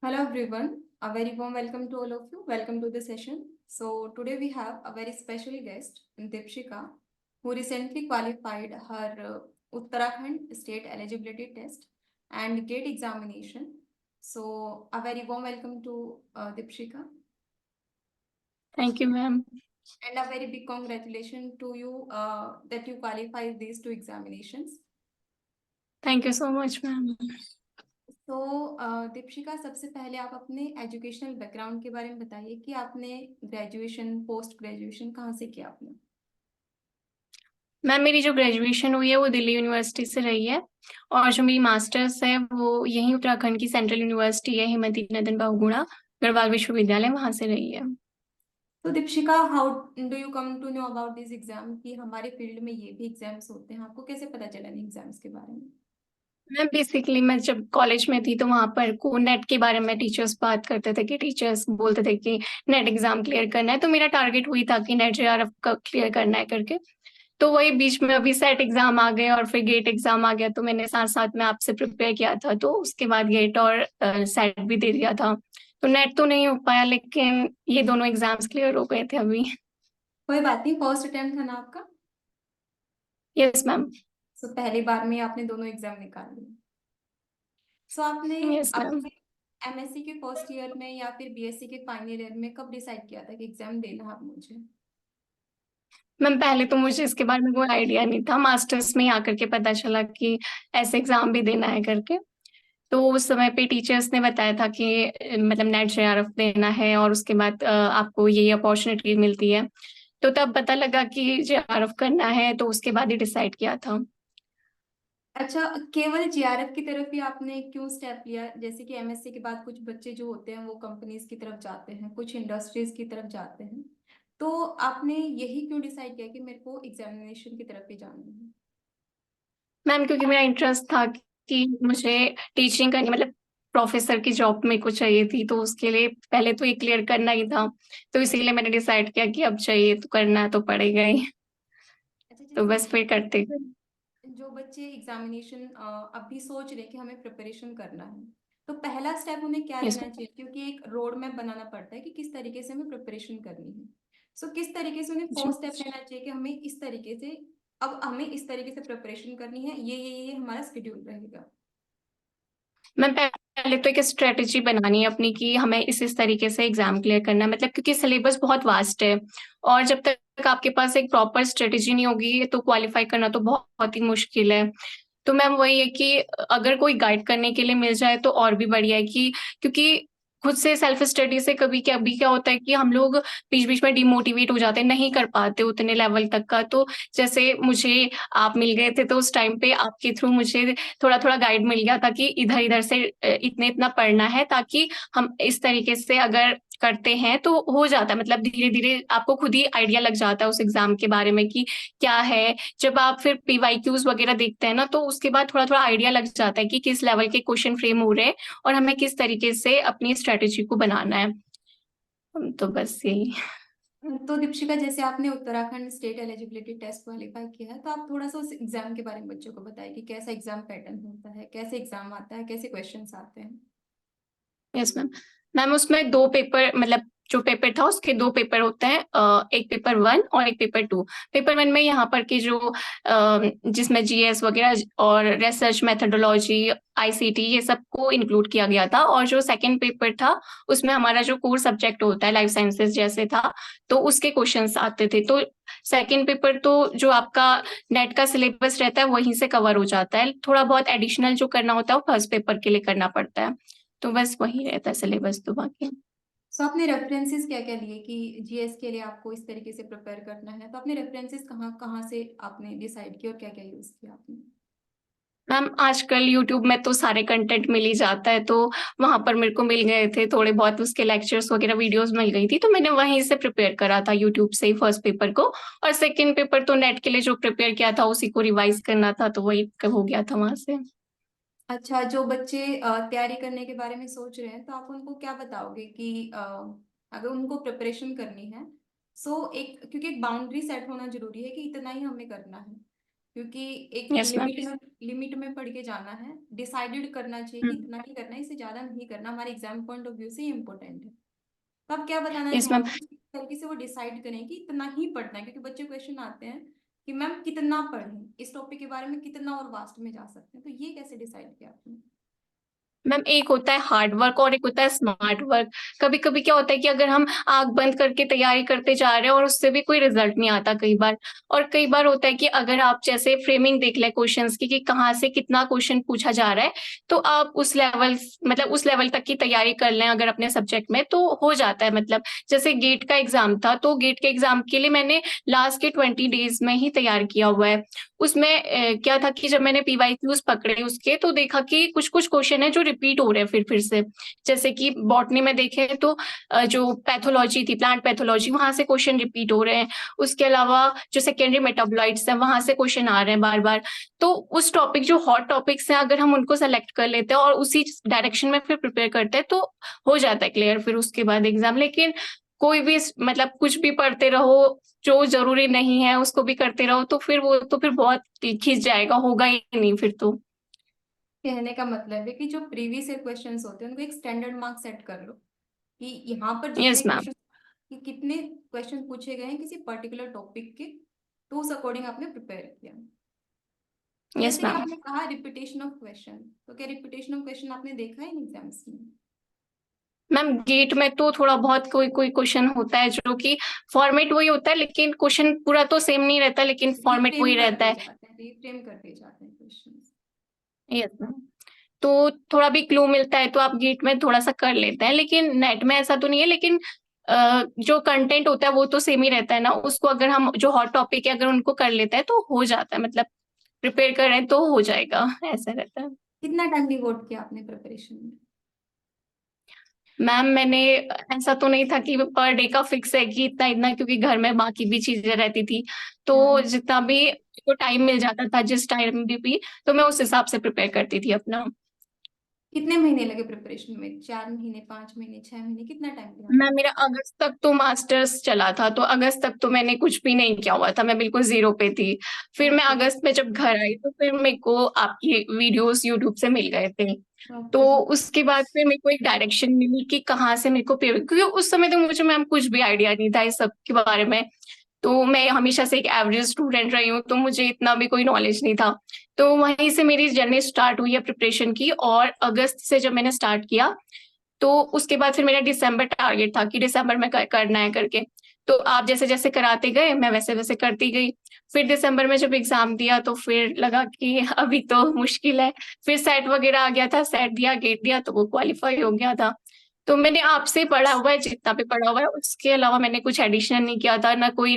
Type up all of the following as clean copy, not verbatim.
Hello everyone, a very warm welcome to all of you. Welcome to the session. So today we have a very special guest, Dipshika, who recently qualified her Uttarakhand state eligibility test and GATE examination. So a very warm welcome to Dipshika. Thank you, ma'am. And a very big congratulations to you that you qualified these two examinations. Thank you so much, ma'am. तो दीपशिका, सबसे पहले आप अपने educational background के बारे में बताइए कि आपने ग्रेजुएशन पोस्ट ग्रेजुएशन कहाँ से किया आपने। मैम, मेरी जो ग्रेजुएशन हुई है वो दिल्ली यूनिवर्सिटी से रही है और जो मेरी मास्टर्स है वो यहीं उत्तराखंड की सेंट्रल यूनिवर्सिटी है, हेमंती नंदन बहुगुणा गढ़वाल विश्वविद्यालय, वहां से रही है। तो Deepshikha, how do you come to know about this exam कि हमारे फील्ड में ये भी एग्जाम्स होते हैं, आपको कैसे पता चला इन एग्जाम्स के बारे में। मैम, बेसिकली मैं जब कॉलेज में थी तो वहां पर को नेट के बारे में टीचर्स बात करते थे कि टीचर्स बोलते थे कि नेट एग्जाम क्लियर करना है, तो मेरा टारगेट हुई था कि नेट जेआरएफ का क्लियर करना है करके। तो वही बीच में अभी सेट एग्जाम आ गए और फिर गेट एग्जाम आ गया, तो मैंने साथ साथ में आपसे प्रिपेयर किया था, तो उसके बाद गेट और सेट भी दे दिया था। तो नेट तो नहीं हो पाया, लेकिन ये दोनों एग्जाम्स क्लियर हो गए थे अभी। कोई बात नहीं, फर्स्ट अटेम्प्ट था ना आपका। Yes ma'am. सो पहली बार में आपने दोनों एग्जाम निकाल लिए। सो आपने यस मैम। अपने एमएससी के फर्स्ट ईयर में या फिर बीएससी के फाइनल ईयर में कब डिसाइड किया था कि एग्जाम देना है मुझे। मैम, पहले तो मुझे इसके बारे में कोई आइडिया नहीं था, मास्टर्स में ही आकर के पता चला कि ऐसे एग्जाम भी देना है करके। तो उस समय पे टीचर्स ने बताया था कि मतलब नेट जेआरएफ देना है और उसके बाद आपको ये अपॉर्चुनिटी मिलती है। तो तब पता लगा कि जेआरएफ करना है, तो उसके बाद ही डिसाइड किया था। अच्छा, केवल जीआरएफ की तरफ ही आपने क्यों स्टेप लिया? जैसे कि एमएससी के बाद कुछ बच्चे जो होते हैं वो कंपनीज की तरफ जाते हैं, कुछ इंडस्ट्रीज की तरफ जाते हैं, तो आपने यही क्यों डिसाइड किया कि मेरे को एग्जामिनेशन की तरफ ही जाना है? मैम, क्योंकि मेरा इंटरेस्ट था कि मुझे टीचिंग करनी, मतलब प्रोफेसर की जॉब मेरे को चाहिए थी, तो उसके लिए पहले तो ये क्लियर करना ही था। तो इसीलिए मैंने डिसाइड किया कि अब चाहिए तो करना तो पड़ेगा ही। अच्छा, तो जैसे बस फिर करते गए। जो बच्चे एग्जामिनेशन अभी सोच रहे हैं कि हमें प्रिपरेशन करना है, तो पहला स्टेप उन्हें क्या यस। लेना चाहिए? क्योंकि एक रोड मैप बनाना पड़ता है कि किस तरीके से हमें प्रिपरेशन करनी है। सो किस तरीके से उन्हें जी। फर्स्ट स्टेप लेना चाहिए कि हमें इस तरीके से, अब हमें इस तरीके से प्रिपरेशन करनी है, ये हमारा शेड्यूल रहेगा। मैं पहले तो एक स्ट्रेटेजी बनानी है अपनी कि हमें इस तरीके से एग्जाम क्लियर करना है, मतलब क्योंकि सिलेबस बहुत वास्ट है और जब तक आपके पास एक प्रॉपर स्ट्रेटेजी नहीं होगी तो क्वालिफाई करना तो बहुत ही मुश्किल है। तो मैम वही है कि अगर कोई गाइड करने के लिए मिल जाए तो और भी बढ़िया है कि क्योंकि खुद से सेल्फ स्टडी से कभी क्या होता है कि हम लोग बीच बीच में डिमोटिवेट हो जाते हैं, नहीं कर पाते उतने लेवल तक का। तो जैसे मुझे आप मिल गए थे तो उस टाइम पे आपके थ्रू मुझे थोड़ा थोड़ा गाइड मिल गया था कि इधर इधर से इतने इतना पढ़ना है, ताकि हम इस तरीके से अगर करते हैं तो हो जाता है, मतलब धीरे धीरे आपको खुद ही आइडिया लग जाता है उस एग्जाम के बारे में कि क्या है। जब आप फिर पीवाईक्यूज वगैरह देखते हैं ना, तो उसके बाद थोड़ा थोड़ा आइडिया लग जाता है कि किस लेवल के क्वेश्चन फ्रेम हो रहे हैं और हमें किस तरीके से अपनी स्ट्रेटेजी को बनाना है। तो बस यही। तो दीपशिका, जैसे आपने Uttarakhand state eligibility test qualify किया है, तो आप थोड़ा सा उस एग्जाम के बारे में बच्चों को बताइए कि कैसा एग्जाम पैटर्न होता है, कैसे एग्जाम आता है, कैसे क्वेश्चंस आते हैं। Yes ma'am. मैम, उसमें दो पेपर, मतलब जो पेपर था उसके दो पेपर होते हैं, एक पेपर वन और एक पेपर टू। पेपर वन में यहाँ पर के जो जिसमें जीएस वगैरह और रिसर्च मेथोडोलॉजी, आईसीटी, ये सब को इंक्लूड किया गया था। और जो सेकंड पेपर था उसमें हमारा जो कोर सब्जेक्ट होता है लाइफ साइंसेज जैसे था, तो उसके क्वेश्चंस आते थे। तो सेकंड पेपर तो जो आपका नेट का सिलेबस रहता है वहीं से कवर हो जाता है, थोड़ा बहुत एडिशनल जो करना होता है वो फर्स्ट पेपर के लिए करना पड़ता है। तो बस वही रहता है सिलेबस तो बाकी। सो आपने रेफरेंसेस क्या क्या लिए कि जीएस के लिए आपको इस तरीके से प्रिपेयर करना है? तो आपने रेफरेंसेस कहाँ कहाँ से आपने डिसाइड किया और क्या क्या यूज किया आपने? मैम, आजकल यूट्यूब में तो सारे कंटेंट मिल ही जाता है, तो वहां पर मेरे को मिल गए थे थोड़े बहुत, उसके लेक्चर्स वगैरह वीडियोस मिल गई थी, तो मैंने वहीं से प्रिपेयर करा था यूट्यूब से ही फर्स्ट पेपर को। और सेकंड पेपर तो नेट के लिए जो प्रिपेयर किया था उसी को रिवाइज करना था, तो वही हो गया था वहां से। अच्छा, जो बच्चे तैयारी करने के बारे में सोच रहे हैं, तो आप उनको क्या बताओगे कि अगर उनको प्रिपरेशन करनी है, सो एक, क्योंकि एक बाउंड्री सेट होना जरूरी है कि इतना ही हमें करना है। क्योंकि एक यस मैम। लिमिट में पढ़ के जाना है, डिसाइडेड करना चाहिए कि इतना ही करना है, इससे ज्यादा नहीं करना, हमारे एग्जाम पॉइंट ऑफ व्यू से इम्पोर्टेंट है। तो आप क्या बताना यस मैम। चाहेंगे कि किस तरीके से वो डिसाइड करें कि इतना ही पढ़ना है, क्योंकि बच्चे क्वेश्चन आते हैं कि मैम कितना पढ़ें, इस टॉपिक के बारे में कितना और वास्ट में जा सकते हैं, तो ये कैसे डिसाइड किया आपने? मैम एक होता है हार्ड वर्क और एक होता है स्मार्ट वर्क। कभी कभी क्या होता है कि अगर हम आंख बंद करके तैयारी करते जा रहे हैं और उससे भी कोई रिजल्ट नहीं आता कई बार। और कई बार होता है कि अगर आप जैसे फ्रेमिंग देख लें क्वेश्चंस की कि कहाँ से कितना क्वेश्चन पूछा जा रहा है, तो आप उस लेवल मतलब उस लेवल तक की तैयारी कर लें अगर अपने सब्जेक्ट में, तो हो जाता है। मतलब जैसे गेट का एग्जाम था, तो गेट के एग्जाम के लिए मैंने लास्ट के 20 डेज में ही तैयार किया हुआ है। उसमें क्या था कि जब मैंने पीवाईक्यूज पकड़े उसके, तो देखा कि कुछ कुछ क्वेश्चन है जो रिपीट हो रहे हैं फिर से। जैसे कि बॉटनी में देखें तो जो पैथोलॉजी थी, प्लांट पैथोलॉजी, वहां से क्वेश्चन रिपीट हो रहे हैं। उसके अलावा जो सेकेंडरी मेटाबोलाइट्स है, वहां से क्वेश्चन आ रहे हैं बार बार। तो उस टॉपिक, जो हॉट टॉपिक्स हैं, अगर हम उनको सेलेक्ट कर लेते हैं और उसी डायरेक्शन में फिर प्रिपेयर करते हैं, तो हो जाता है क्लियर फिर उसके बाद एग्जाम। लेकिन कोई भी मतलब कुछ भी पढ़ते रहो जो जरूरी नहीं है उसको भी करते रहो, तो फिर वो तो फिर बहुत खिंच जाएगा, होगा ही नहीं फिर तो। कहने का मतलब है कि जो प्रीवियस ईयर क्वेश्चंस होते हैं उनको एक स्टैंडर्ड मार्क सेट कर लो, कि यहाँ पर जितने यस मैम। क्वेश्चन, कि कितने क्वेश्चन पूछे गए हैं किसी पर्टिकुलर टॉपिक के, तो उस अकॉर्डिंग आपने प्रिपेयर किया। यस जैसे कि मैम। आपने कहा रिपीटेशन ऑफ क्वेश्चन, तो क्या रिपीटेशन ऑफ क्वेश्चन आपने देखा है इन एग्जाम्स में? मैम गेट में तो थोड़ा बहुत कोई कोई क्वेश्चन होता है जो कि फॉर्मेट वही होता है, लेकिन क्वेश्चन पूरा तो सेम नहीं रहता, लेकिन फॉर्मेट रीफ्रेम वही कर रहता दिए है। जाते हैं, रीफ्रेम कर दिए जाते हैं क्वेश्चन। Yes ma'am. तो थोड़ा भी क्लू मिलता है तो आप गेट में थोड़ा सा कर लेते हैं, लेकिन नेट में ऐसा तो नहीं है। लेकिन जो कंटेंट होता है वो तो सेम ही रहता है ना, उसको अगर हम जो हॉट टॉपिक है अगर उनको कर लेते हैं तो हो जाता है। मतलब प्रिपेयर कर रहे हैं तो हो जाएगा, ऐसा रहता है। कितना टाइम डिवोट किया आपने प्रिपरेशन में? मैम मैंने ऐसा तो नहीं था कि पर डे का फिक्स है कि इतना इतना, क्योंकि घर में बाकी भी चीजें रहती थी। तो हाँ। जितना भी तो टाइम मिल जाता था, जिस टाइम भी तो मैं उस हिसाब से प्रिपेयर करती थी अपना। कितने महीने लगे प्रिपरेशन में? 4 महीने, 5 महीने, 6 महीने, कितना टाइम दिया मैं आपने? मेरा अगस्त तक तो मास्टर्स चला था, तो अगस्त तक तो मैंने कुछ भी नहीं किया हुआ था, मैं बिल्कुल जीरो पे थी। फिर मैं ओके। अगस्त में जब घर आई तो फिर मेरे को आपकी वीडियोस यूट्यूब से मिल गए थे। तो ओके। उसके बाद फिर मेरे को एक डायरेक्शन मिली कि कहाँ से मेरे को क्योंकि उस समय तो मुझे मैम कुछ भी आइडिया नहीं था इस सब के बारे में। तो मैं हमेशा से एक एवरेज स्टूडेंट रही हूँ, तो मुझे इतना भी कोई नॉलेज नहीं था। तो वहीं से मेरी जर्नी स्टार्ट हुई है प्रिपरेशन की, और अगस्त से जब मैंने स्टार्ट किया, तो उसके बाद फिर मेरा दिसंबर टारगेट था कि दिसंबर में करना है करके। तो आप जैसे जैसे कराते गए मैं वैसे वैसे करती गई। फिर दिसंबर में जब एग्जाम दिया तो फिर लगा कि अभी तो मुश्किल है। फिर सेट वगैरह आ गया था, सेट दिया, गेट दिया, तो वो क्वालिफाई हो गया था। तो मैंने आपसे पढ़ा हुआ है जितना भी पढ़ा हुआ है, उसके अलावा मैंने कुछ एडिशन नहीं किया था, ना कोई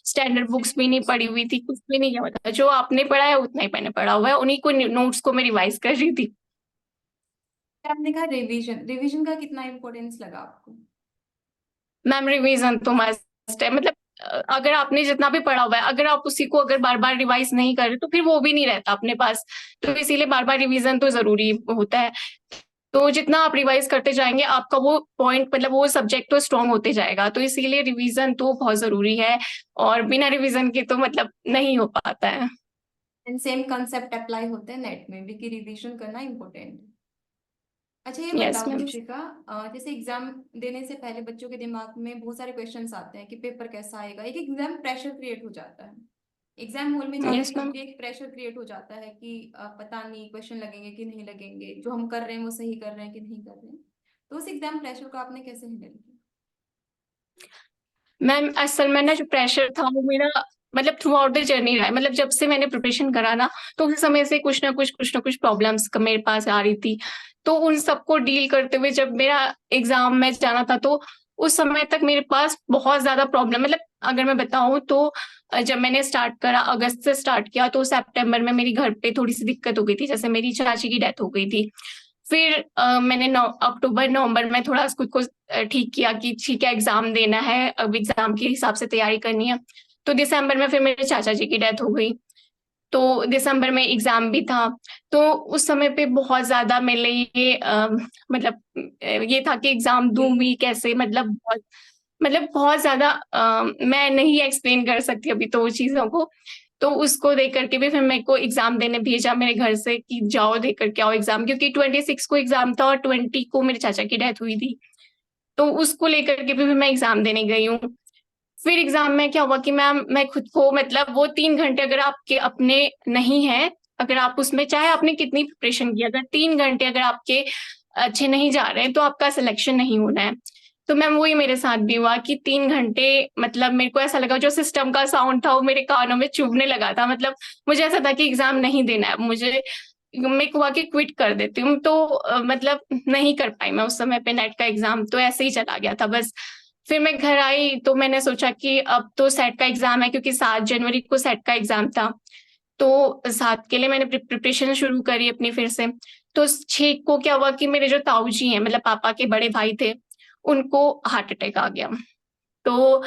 स्टैंडर्ड बुक्स भी नहीं पढ़ी हुई थी, कुछ भी नहीं किया हुआ था। जो आपने पढ़ा है उतना ही मैंने पढ़ा हुआ है, उन्हीं को नोट्स को मैं रिवाइज कर रही थी। आपने कहा रिवीजन, रिवीजन का कितना इम्पोर्टेंस लगा आपको? मैम रिवीजन तो मस्ट है। मतलब अगर आपने जितना भी पढ़ा हुआ है, अगर आप उसी को अगर बार बार रिवाइज नहीं कर रहे तो फिर वो भी नहीं रहता अपने पास। तो इसीलिए बार बार रिवीजन तो जरूरी होता है। तो जितना आप रिवाइज करते जाएंगे आपका वो पॉइंट, मतलब वो सब्जेक्ट तो स्ट्रांग होते जाएगा, तो इसीलिए रिवीजन तो बहुत जरूरी है। और बिना रिवीजन के तो मतलब नहीं हो पाता है। एंड सेम कंसेप्ट अप्लाई होते हैं नेट में भी, कि रिवीजन करना इम्पोर्टेंट है। अच्छा ये यस बताओ मैम। दीपिका, जैसे एग्जाम देने से पहले बच्चों के दिमाग में बहुत सारे क्वेश्चंस आते हैं कि पेपर कैसा आएगा, एक एग्जाम प्रेशर क्रिएट हो जाता है। एग्जाम हॉल में जाते यस ही मैम। भी एक प्रेशर क्रिएट हो जाता है कि पता नहीं क्वेश्चन लगेंगे कि नहीं लगेंगे, जो हम कर रहे हैं वो सही कर रहे हैं कि नहीं कर रहे हैं। तो उस एग्जाम प्रेशर को आपने कैसे हैंडल किया? मैम असल में ना जो प्रेशर था वो मेरा मतलब थ्रू आउट द जर्नी रहा है। मतलब जब से मैंने प्रिपरेशन करा ना, तो उस समय से कुछ ना कुछ प्रॉब्लम्स मेरे पास आ रही थी। तो उन सबको डील करते हुए जब मेरा एग्जाम में जाना था, तो उस समय तक मेरे पास बहुत ज्यादा प्रॉब्लम, मतलब अगर मैं बताऊं तो जब मैंने स्टार्ट करा, अगस्त से स्टार्ट किया, तो सितंबर में मेरी घर पे थोड़ी सी दिक्कत हो गई थी, जैसे मेरी चाची की डेथ हो गई थी। फिर मैंने अक्टूबर नवंबर में थोड़ा खुद को ठीक किया कि ठीक है एग्जाम देना है, अब एग्जाम के हिसाब से तैयारी करनी है। तो दिसंबर में फिर मेरे चाचा जी की डेथ हो गई। तो दिसंबर में एग्जाम भी था। तो उस समय पे बहुत ज्यादा मेरे लिए ये मतलब ये था कि एग्जाम दूं भी कैसे, मतलब बहुत ज्यादा मैं नहीं एक्सप्लेन कर सकती अभी तो वो चीजों को। तो उसको देख करके भी फिर मेरे को एग्जाम देने भेजा मेरे घर से कि जाओ दे करके आओ एग्जाम, क्योंकि 26 को एग्जाम था और 20 को मेरे चाचा की डेथ हुई थी। तो उसको लेकर के भी मैं एग्जाम देने गई हूँ। फिर एग्जाम में क्या हुआ कि मैम मैं खुद को मतलब वो 3 घंटे अगर आपके अपने नहीं है, अगर आप उसमें चाहे आपने कितनी प्रिपरेशन की, अगर 3 घंटे अगर आपके अच्छे नहीं जा रहे हैं तो आपका सिलेक्शन नहीं होना है। तो मैम वही मेरे साथ भी हुआ कि 3 घंटे मतलब मेरे को ऐसा लगा जो सिस्टम का साउंड था वो मेरे कानों में चुभने लगा था। मतलब मुझे ऐसा था कि एग्जाम नहीं देना है मुझे, मेरे को हुआ कि क्विट कर देती हूँ। तो मतलब नहीं कर पाई मैं उस समय पे नेट का एग्जाम, तो ऐसे ही चला गया था बस। फिर मैं घर आई तो मैंने सोचा कि अब तो सेट का एग्जाम है, क्योंकि 7 जनवरी को सेट का एग्जाम था। तो 7 के लिए मैंने प्रिपरेशन शुरू करी अपनी फिर से। तो 6 को क्या हुआ कि मेरे जो ताऊ जी हैं, मतलब पापा के बड़े भाई थे, उनको हार्ट अटैक आ गया। तो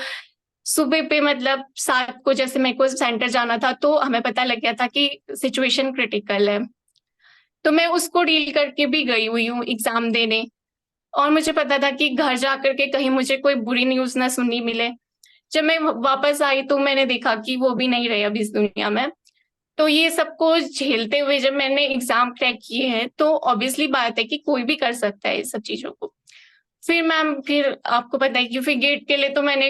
सुबह पे मतलब 7 को जैसे मेरे को सेंटर जाना था तो हमें पता लग गया था कि सिचुएशन क्रिटिकल है। तो मैं उसको डील करके भी गई हुई हूँ एग्जाम देने। और मुझे पता था कि घर जाकर के कहीं मुझे कोई बुरी न्यूज ना सुननी मिले। जब मैं वापस आई तो मैंने देखा कि वो भी नहीं रहे अब इस दुनिया में। तो ये सबको झेलते हुए जब मैंने एग्जाम क्रैक किए हैं तो ऑब्वियसली बात है कि कोई भी कर सकता है इस सब चीजों को। फिर मैम फिर आपको पता है कि फिर गेट के लिए तो मैंने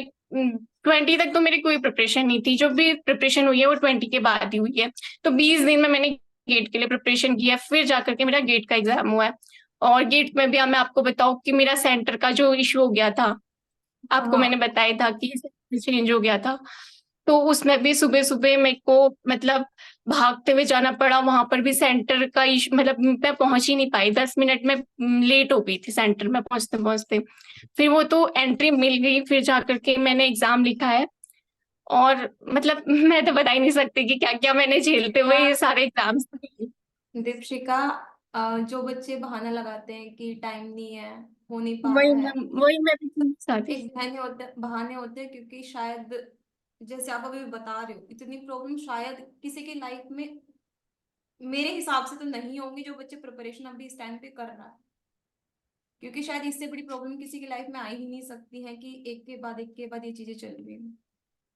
20 तक तो मेरी कोई प्रिपरेशन नहीं थी, जो भी प्रिपरेशन हुई है वो 20 के बाद ही हुई है। तो 20 दिन में मैंने गेट के लिए प्रिपरेशन किया, फिर जाकर के मेरा गेट का एग्जाम हुआ है। और गेट में भी मैं आपको बताऊं कि मेरा सेंटर का जो इशू हो गया था, आपको मैंने हाँ। बताया था कि चेंज हो गया था। तो उसमें भी सुबह सुबह मेरे को मतलब भागते हुए जाना पड़ा, वहां पर भी सेंटर का इशू, मतलब मैं पहुंच ही नहीं पाई, 10 मिनट में लेट हो गई थी सेंटर में पहुंचते पहुंचते। फिर वो तो एंट्री मिल गई, फिर जाकर के मैंने एग्जाम लिखा है। और मतलब मैं तो बता ही नहीं सकती कि क्या क्या मैंने झेलते हुए दीपिका ये सारे एग्जाम्स। दीपिका जो बच्चे बहाना लगाते हैं कि टाइम नहीं है, हो नहीं पा वही रहा है, मैं वही मैं भी चाहती। एक बहाने होते हैं क्योंकि शायद जैसे आप अभी बता रहे हो इतनी प्रॉब्लम शायद किसी की लाइफ में मेरे हिसाब से तो नहीं होंगी जो बच्चे प्रिपरेशन अभी इस टाइम पे कर रहा है, क्योंकि शायद इससे बड़ी प्रॉब्लम किसी की लाइफ में आ ही नहीं सकती है कि एक के बाद ये चीजें चल रही हैं।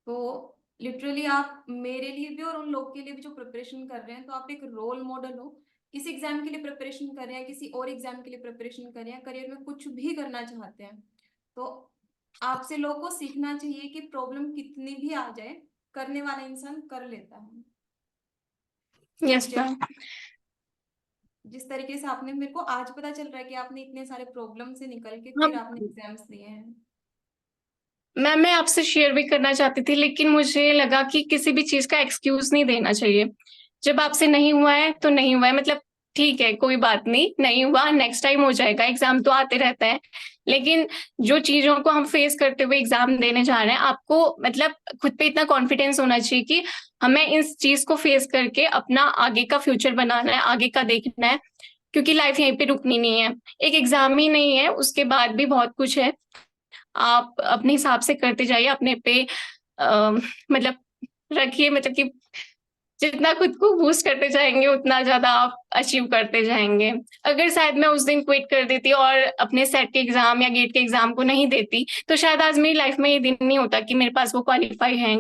तो लिटरली आप मेरे लिए भी और उन लोग के लिए भी जो प्रिपरेशन कर रहे हैं, तो आप एक रोल मॉडल हो। किसी एग्जाम के लिए प्रिपरेशन कर रहे हैं, किसी और एग्जाम के लिए प्रिपरेशन कर रहे हैं, करियर में कुछ भी करना चाहते हैं, तो आपसे लोगों को सीखना चाहिए कि प्रॉब्लम कितनी भी आ जाए, करने वाला इंसान कर लेता है। यस जिस मैम। जिस तरीके से आपने, मेरे को आज पता चल रहा है कि आपने इतने सारे प्रॉब्लम से निकल के फिर हम आपने एग्जाम्स दिए हैं। मैं आपसे शेयर भी करना चाहती थी, लेकिन मुझे लगा कि किसी भी चीज का एक्सक्यूज नहीं देना चाहिए। जब आपसे नहीं हुआ है तो नहीं हुआ है, मतलब ठीक है कोई बात नहीं, नहीं हुआ नेक्स्ट टाइम हो जाएगा, एग्जाम तो आते रहते हैं। लेकिन जो चीजों को हम फेस करते हुए एग्जाम देने जा रहे हैं, आपको मतलब खुद पे इतना कॉन्फिडेंस होना चाहिए कि हमें इस चीज को फेस करके अपना आगे का फ्यूचर बनाना है, आगे का देखना है। क्योंकि लाइफ यहीं पे रुकनी नहीं है, एक एग्जाम ही नहीं है, उसके बाद भी बहुत कुछ है। आप अपने हिसाब से करते जाइए, अपने पे मतलब रखिए, मतलब कि जितना खुद को बूस्ट करते जाएंगे उतना ज्यादा आप अचीव करते जाएंगे। अगर शायद मैं उस दिन क्विट कर देती और अपने सेट के एग्जाम या गेट के एग्जाम को नहीं देती, तो शायद आज मेरी लाइफ में ये दिन नहीं होता कि मेरे पास वो क्वालिफाई है।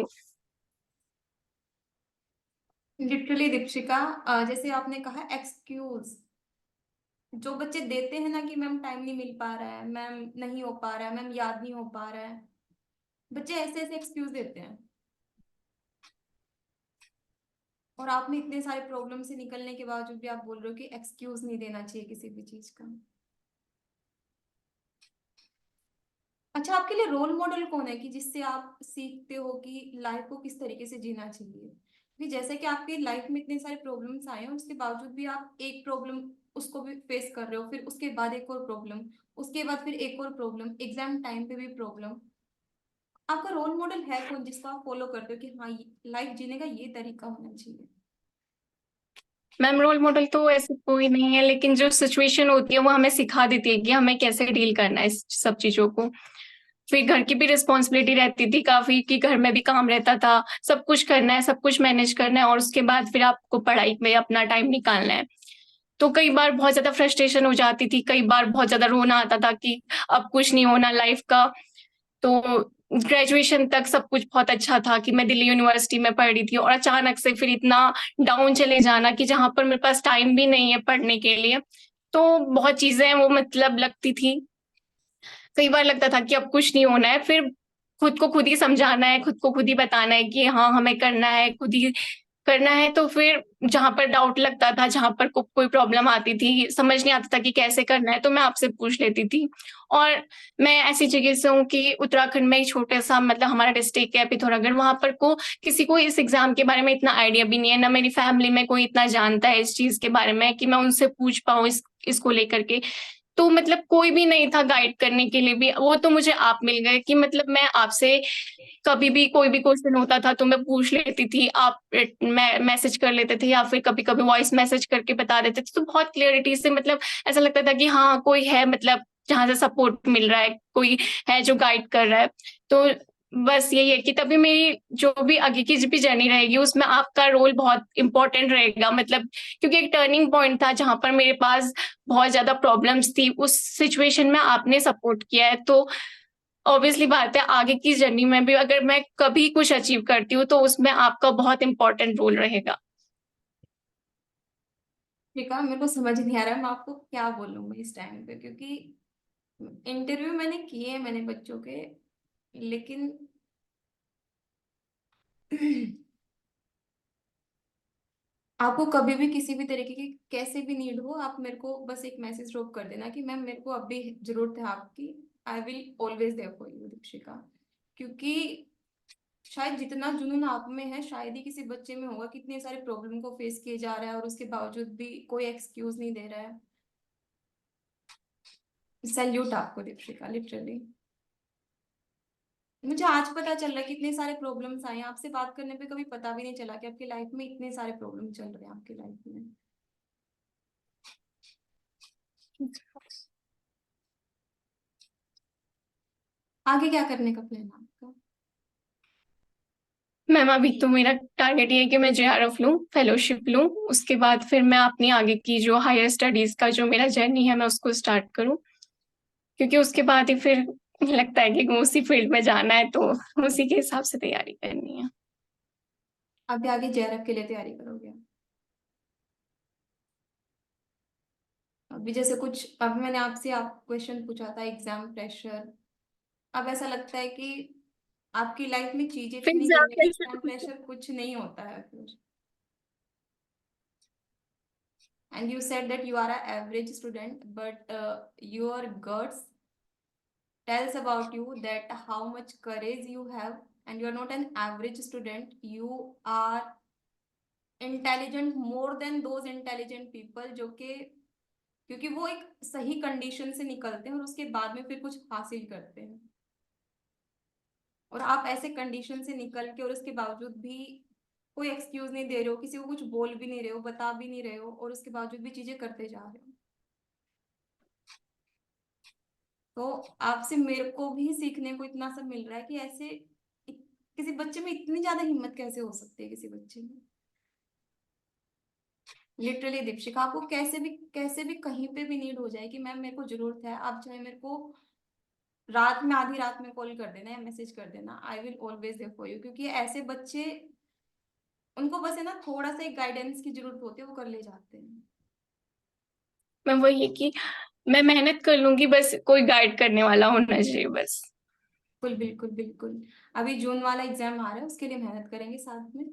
लिटरली दीपिका, जैसे आपने कहा एक्सक्यूज, जो बच्चे देते हैं ना कि मैम टाइम नहीं मिल पा रहा है, मैम नहीं हो पा रहा है, मैम याद नहीं हो पा रहा है, बच्चे ऐसे ऐसे एक्सक्यूज देते हैं। और आपने इतने सारे प्रॉब्लम से निकलने के बावजूद भी आप बोल रहे हो कि एक्सक्यूज नहीं देना चाहिए किसी भी चीज का। अच्छा, आपके लिए रोल मॉडल कौन है कि जिससे आप सीखते हो कि लाइफ को किस तरीके से जीना चाहिए? कि जैसे कि आपकी लाइफ में इतने सारे प्रॉब्लम्स आए हैं, उसके बावजूद भी आप एक प्रॉब्लम उसको भी फेस कर रहे हो, फिर उसके बाद एक और प्रॉब्लम, उसके बाद फिर एक और प्रॉब्लम, एग्जाम टाइम पे भी प्रॉब्लम। आपका रोल मॉडल है कौन जिसको आप फॉलो करते हो कि हाँ, लाइफ जीने का ये तरीका होना चाहिए? मैम रोल मॉडल तो ऐसे कोई नहीं है, लेकिन जो सिचुएशन होती है वो हमें सिखा देती है कि हमें कैसे डील करना है इस सब चीजों को। फिर घर की भी रिस्पॉन्सिबिलिटी रहती थी काफी, कि घर में भी काम रहता था, सब कुछ करना है, सब कुछ मैनेज करना है, और उसके बाद फिर आपको पढ़ाई में अपना टाइम निकालना है। तो कई बार बहुत ज्यादा फ्रस्ट्रेशन हो जाती थी, कई बार बहुत ज्यादा रोना आता था कि अब कुछ नहीं होना लाइफ का। तो ग्रेजुएशन तक सब कुछ बहुत अच्छा था कि मैं दिल्ली यूनिवर्सिटी में पढ़ रही थी, और अचानक से फिर इतना डाउन चले जाना कि जहाँ पर मेरे पास टाइम भी नहीं है पढ़ने के लिए। तो बहुत चीजें वो मतलब लगती थी, कई बार लगता था कि अब कुछ नहीं होना है, फिर खुद को खुद ही समझाना है, खुद को खुद ही बताना है कि हाँ हमें करना है, खुद ही करना है। तो फिर जहाँ पर डाउट लगता था, जहाँ पर कोई प्रॉब्लम आती थी, समझ नहीं आता था कि कैसे करना है, तो मैं आपसे पूछ लेती थी। और मैं ऐसी जगह से हूँ कि उत्तराखंड में एक छोटा सा मतलब हमारा डिस्ट्रिक्ट है पिथौरागढ़, वहां पर को किसी को इस एग्जाम के बारे में इतना आइडिया भी नहीं है, ना मेरी फैमिली में कोई इतना जानता है इस चीज के बारे में कि मैं उनसे पूछ पाऊँ इसको लेकर के। तो मतलब कोई भी नहीं था गाइड करने के लिए भी, वो तो मुझे आप मिल गए कि मतलब मैं आपसे कभी भी कोई भी क्वेश्चन होता था तो मैं पूछ लेती थी, आप मैं मैसेज कर लेते थे या फिर कभी कभी वॉइस मैसेज करके बता देते थे, तो बहुत क्लियरिटी से मतलब ऐसा लगता था कि हाँ कोई है, मतलब जहाँ से सपोर्ट मिल रहा है, कोई है जो गाइड कर रहा है। तो बस यही है कि तभी मेरी जो भी आगे की भी जर्नी रहेगी उसमें आपका रोल बहुत इंपॉर्टेंट रहेगा, मतलब क्योंकि एक टर्निंग पॉइंट था जहां पर मेरे पास बहुत ज्यादा प्रॉब्लम्स थी, उस सिचुएशन में आपने सपोर्ट किया है। तो ऑब्वियसली बात है आगे की जर्नी में भी अगर मैं कभी कुछ अचीव करती हूँ तो उसमें आपका बहुत इंपॉर्टेंट रोल रहेगा। ठीक है, मेरे को समझ नहीं आ रहा मैं आपको क्या बोलूँ मैं इस टाइम पे, क्योंकि इंटरव्यू मैंने किए हैं मैंने बच्चों के, लेकिन आपको कभी भी किसी भी तरीके की कैसे भी नीड हो, आप मेरे को बस एक मैसेज ड्रॉप कर देना कि मैम मेरे को अभी जरूरत है आपकी। I will always there for you Dikshika. क्योंकि शायद जितना जुनून आप में है शायद ही किसी बच्चे में होगा, कितने सारे प्रॉब्लम को फेस किए जा रहा है और उसके बावजूद भी कोई एक्सक्यूज नहीं दे रहा है। सैल्यूट आपको दीक्षिका, लिटरली। मुझे आज पता चल रहा है कितने सारे प्रॉब्लम्स आए हैं, आपसे बात करने पे कभी पता भी नहीं चला कि आपकी लाइफ में इतने सारे प्रॉब्लम चल रहे हैं आपकी लाइफ में। आगे क्या करने का प्लान है आपका? मैम अभी तो मेरा टारगेट ये है कि मैं जेआरएफ लूँ, फेलोशिप लूँ, उसके बाद फिर मैं अपनी आगे की जो हायर स्टडीज का जो मेरा जर्नी है मैं उसको स्टार्ट करूँ, क्योंकि उसके बाद ही फिर लगता है कि उसी फील्ड में जाना है, तो उसी के हिसाब से तैयारी करनी है। अभी आगे जेआरएफ के लिए तैयारी करोगे? अभी जैसे कुछ अभी मैंने आपसे आप क्वेश्चन पूछा था एग्जाम प्रेशर, अब ऐसा लगता है कि आपकी लाइफ में चीजें फिर इतनी गई है कि एग्जाम प्रेशर कुछ नहीं होता है फिर। And you said that you are a average student but your guts tells about you that how much courage you have, and you are not an average student, you are intelligent more than those intelligent people जो कि क्योंकि वो एक सही condition से निकलते हैं और उसके बाद में फिर कुछ हासिल करते हैं। और आप ऐसे कंडीशन से निकल के और उसके बावजूद भी कोई एक्सक्यूज नहीं दे रहे हो, किसी को कुछ बोल भी नहीं रहे हो, बता भी नहीं रहे हो, और उसके बावजूद भी चीजें करते जा रहे हो। तो आपसे मेरे को भी सीखने को इतना सब मिल रहा है कि ऐसे किसी बच्चे में इतनी ज्यादा हिम्मत कैसे हो सकती है किसी बच्चे में। लिटरली दीक्षिका, आपको कैसे भी कहीं पे भी नीड हो जाए कि मैम मेरे को जरूरत है, आप चाहे मेरे को रात में आधी रात में कॉल कर देना या मैसेज कर देना, I will always there for you. क्योंकि ऐसे बच्चे, उनको बस है ना थोड़ा सा एक गाइडेंस की जरूरत होती है, वो कर ले जाते हैं। मैं वही है कि मैं मेहनत कर लूंगी, बस कोई गाइड करने वाला होना चाहिए बस। बिल्कुल बिल्कुल बिल्कुल। अभी जून वाला एग्जाम आ रहा है, उसके लिए मेहनत करेंगे साथ में।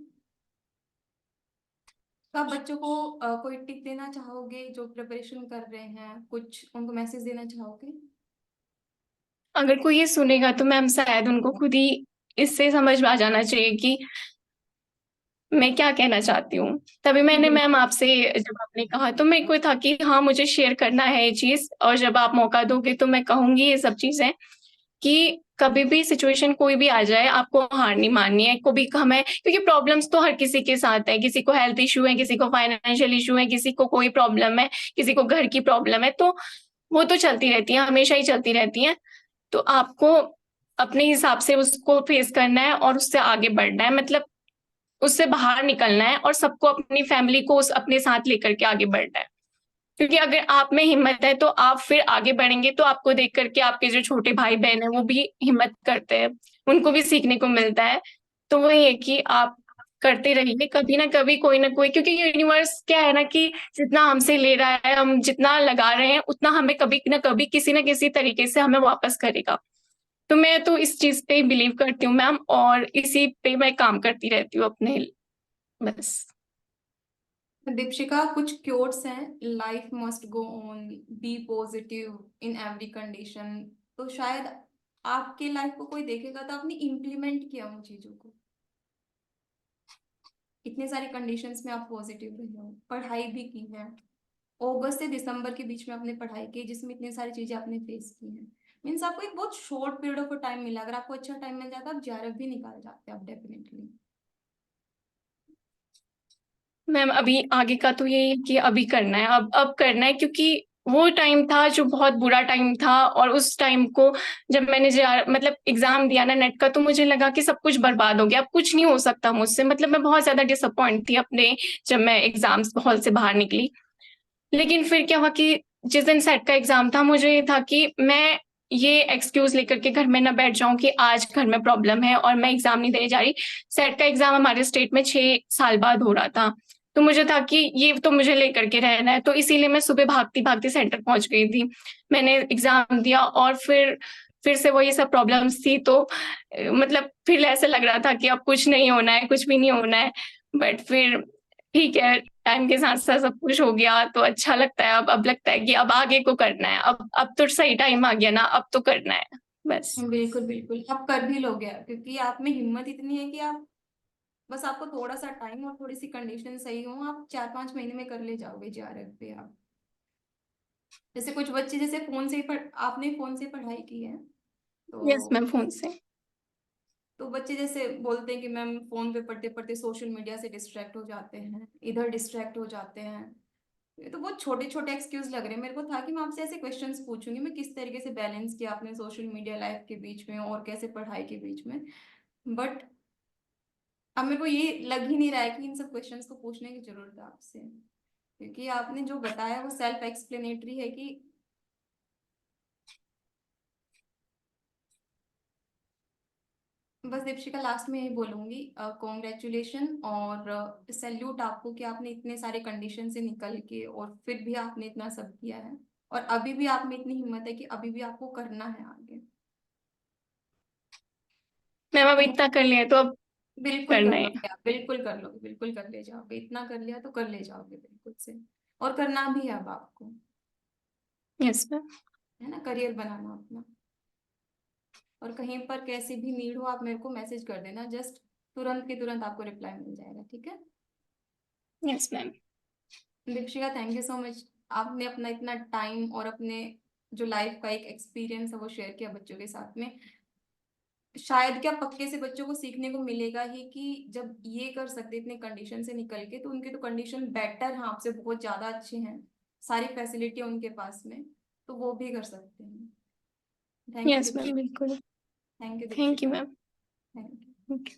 तो आप बच्चों को कोई टिप देना चाहोगे जो प्रिपरेशन कर रहे हैं, कुछ उनको मैसेज देना चाहोगे? अगर कोई ये सुनेगा तो मैम शायद उनको खुद ही इससे समझ में आ जाना चाहिए कि मैं क्या कहना चाहती हूँ। तभी मैंने मैम आपसे, जब आपने कहा तो मेरे को था कि हाँ मुझे शेयर करना है ये चीज, और जब आप मौका दोगे तो मैं कहूंगी ये सब चीजें कि कभी भी सिचुएशन कोई भी आ जाए आपको हार नहीं माननी है। कभी हमें, क्योंकि प्रॉब्लम्स तो हर किसी के साथ है, किसी को हेल्थ इशू है, किसी को फाइनेंशियल इशू है, किसी को कोई प्रॉब्लम है, किसी को घर की प्रॉब्लम है, तो वो तो चलती रहती है, हमेशा ही चलती रहती है। तो आपको अपने हिसाब से उसको फेस करना है और उससे आगे बढ़ना है, मतलब उससे बाहर निकलना है, और सबको, अपनी फैमिली को उस अपने साथ लेकर के आगे बढ़ना है। क्योंकि अगर आप में हिम्मत है तो आप फिर आगे बढ़ेंगे, तो आपको देख करके आपके जो छोटे भाई बहन है वो भी हिम्मत करते हैं, उनको भी सीखने को मिलता है। तो वही है कि आप करते रहिए कभी ना कभी कोई ना कोई, क्योंकि यूनिवर्स क्या है ना कि जितना हमसे ले रहा है, हम जितना लगा रहे हैं उतना हमें कभी ना कभी किसी ना किसी तरीके से हमें वापस करेगा। तो मैं तो इस चीज पे बिलीव करती हूँ मैम, और इसी पे मैं काम करती रहती हूँ अपने, बस। दीपशिका, कुछ क्योट्स हैं, life must go on, be positive in every condition. तो शायद आपके लाइफ को कोई देखेगा तो आपने इम्प्लीमेंट किया उन चीजों को। इतने सारे कंडीशंस में आप पॉजिटिव रहे हो, पढ़ाई भी की है, अगस्त से दिसंबर के बीच में आपने पढ़ाई की जिसमें इतनी सारी चीजें आपने फेस की हैं। मीन्स आपको एक बहुत शॉर्ट पीरियड ऑफ टाइम मिला, अगर आपको अच्छा टाइम मिल जाता आप JRF भी निकाल जाते आप डेफिनेटली। मैम अभी आगे का तो यही है कि अभी करना है, अब करना है, क्योंकि वो टाइम था जो बहुत बुरा टाइम था, और उस टाइम को जब मैंने मतलब एग्जाम दिया ना नेट का, तो मुझे लगा कि सब कुछ बर्बाद हो गया, अब कुछ नहीं हो सकता मुझसे। मतलब मैं बहुत ज्यादा डिसअपॉइंट थी अपने, जब मैं एग्जाम्स हॉल से बाहर निकली। लेकिन फिर क्या हुआ कि जिस दिन सेट का एग्जाम था, मुझे ये था कि मैं ये एक्सक्यूज लेकर के घर में ना बैठ जाऊं कि आज घर में प्रॉब्लम है और मैं एग्जाम नहीं देने जा रही। सेट का एग्जाम हमारे स्टेट में 6 साल बाद हो रहा था, तो मुझे था कि ये तो मुझे लेकर के रहना है, तो इसीलिए मैं सुबह भागती भागती सेंटर पहुंच गई थी। मैंने एग्जाम दिया और फिर से वही सब प्रॉब्लम्स थी, तो मतलब फिर ऐसे लग रहा था कि अब कुछ नहीं होना है, कुछ भी नहीं होना है। बट फिर ठीक है, टाइम के साथ साथ सब कुछ हो गया तो अच्छा लगता है। अब लगता है कि अब आगे को करना है, अब तो सही टाइम आ गया ना, अब तो करना है, बस। बिल्कुल बिल्कुल, आप कर भी लोगे क्योंकि आप में हिम्मत इतनी है कि आप, बस आपको थोड़ा सा टाइम और थोड़ी सी कंडीशन सही हो, आप 4-5 महीने में कर ले जाओगे JRF पे आप। जैसे कुछ बच्चे जैसे फोन से ही पढ़, आपने फोन से पढ़ाई की है यस तो मैम, फोन से। बच्चे जैसे बोलते हैं कि मैम फोन पे पढ़ते पढ़ते सोशल मीडिया से डिस्ट्रैक्ट हो जाते हैं, इधर डिस्ट्रैक्ट हो जाते हैं। ये तो बहुत छोटे छोटे एक्सक्यूज लग रहे हैं मेरे को। था कि मैं आपसे ऐसे क्वेश्चंस पूछूंगी, मैं किस तरीके से बैलेंस किया आपने सोशल मीडिया लाइफ के बीच में और कैसे पढ़ाई के बीच में। बट अब मेरे को ये लग ही नहीं रहा है कि इन सब क्वेश्चंस को पूछने की जरूरत है आपसे, क्योंकि आपने जो बताया वो सेल्फ एक्सप्लेनेटरी है कि। बस दीपशिका, लास्ट में यही बोलूंगी, कॉन्ग्रेचुलेशन और सैल्यूट आपको कि आपने इतने सारे कंडीशन से निकल के और फिर भी आपने इतना सब किया है, और अभी भी आप में इतनी हिम्मत है कि अभी भी आपको करना है आगे। मैम अब इतना कर लिया तो अब बिल्कुल करना कर है। लोगे आप, बिल्कुल कर लोगे, बिल्कुल कर ले जाओगे, इतना कर लिया तो कर ले जाओगे बिल्कुल से। और करना भी है अब आपको, यस मैम। है ना, करियर बनाना अपना। और कहीं पर कैसी भी नीड हो आप मेरे को मैसेज कर देना, जस्ट तुरंत के तुरंत आपको रिप्लाई मिल जाएगा, ठीक है। Yes ma'am. Deepshikha, thank you so much. आपने अपना इतना टाइम और अपने जो लाइफ का एक एक्सपीरियंस है वो शेयर किया बच्चों के साथ में। शायद क्या पक्के से बच्चों को सीखने को मिलेगा ही कि जब ये कर सकते इतने कंडीशन से निकल के, तो उनके तो कंडीशन बेटर हैं, आपसे बहुत ज्यादा अच्छे हैं, सारी फैसिलिटी उनके पास में, तो वो भी कर सकते हैं। Thank you yes ma'am, Deepshika. बिल्कुल। Thank you thank you Deepshika. Ma'am. Thank you.